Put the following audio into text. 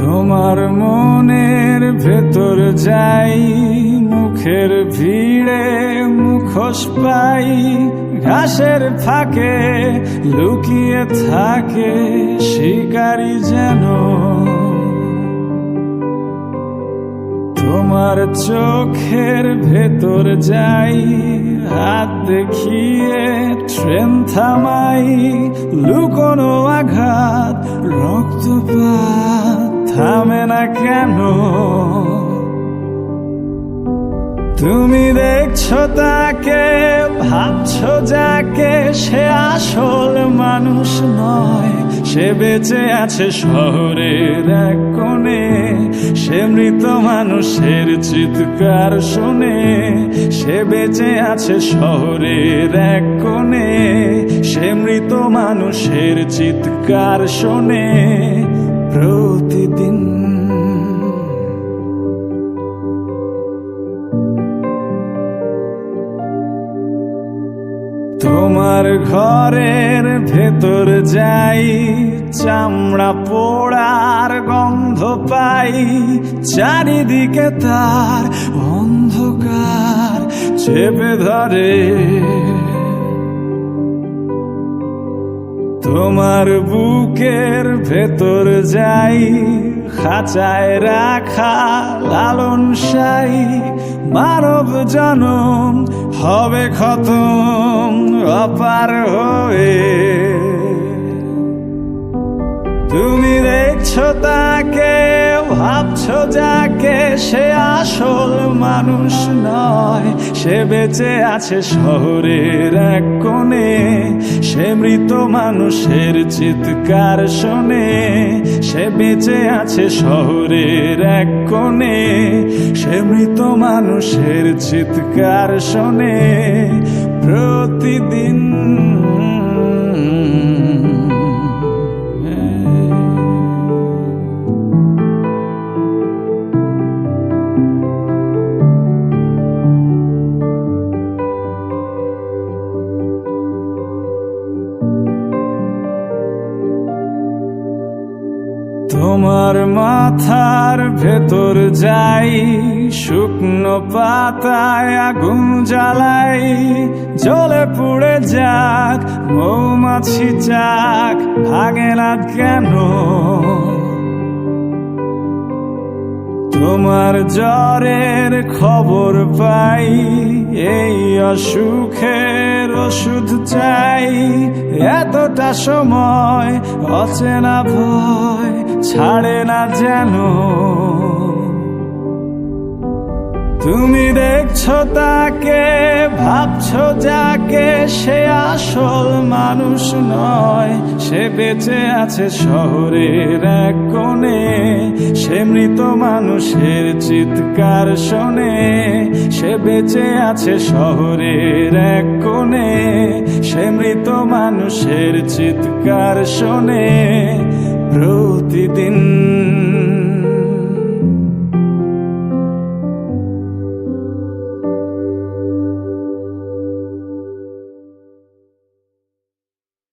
তোমার মনের ভেতর যাই, মুখের ভিড়ে মুখোশ পাই, ঘাসের ফাঁকে লুকিয়ে থাকে শিকারী যেন। তোমার চোখের ভেতর যাই, হাত দেখিয়ে ট্রেন থামাই, লুকোনো আঘাত রক্তপাত থামে না কেন। তুমি দেখছো তাকে, ভাবছো যাকে, সে আসল মানুষ নয়। সে বেঁচে আছে শহরের এক কোণে, সে মৃত মানুষের চিৎকার শুনে। সে বেঁচে আছে শহরের এক কোণে, সে মৃত মানুষের চিৎকার শোনে প্রতিদিন। তোমার ঘরের ভেতর যাই, চামড়া পোড়ার গন্ধ পাই, চারিদিকে তার অন্ধকার চেপে ধরে। তোমার বুকের ভেতর যাই, খাঁচায় রাখা লালন সাই, মানব জনম হবে খতম অপার হয়ে। তুমি দেখছো তাকে, ভাবছো যাকে, সে আসল মানুষ নয়। সে বেঁচে আছে শহরের এক কোণে, সে মৃত মানুষের চিৎকার শোনে। সে বেঁচে আছে শহরের এক কোণে, সে মৃত মানুষের চিৎকার শোনে প্রতিদিন। তোমার মাথার ভেতর যাই, শুকনো পাতায় আগুন জ্বালাই, জ্বলে পুড়ে যাক মৌমাছি চাক, ভাঙে না কেন। তোমার জ্বরের খবর পাই, এই অসুখের ওষুধ চাই। এতটা সময় অচেনা ভয় ছাড়ে না যেন। তুমি দেখছো তাকে, ভাবছো যাকে, সে আসল মানুষ নয়। সে বেঁচে আছে শহরের এক কোণে, সে মৃত মানুষের চিৎকার শোনে। সে বেঁচে আছে শহরের এক কোণে, সে মৃত মানুষের চিৎকার শোনে প্রতিদিন।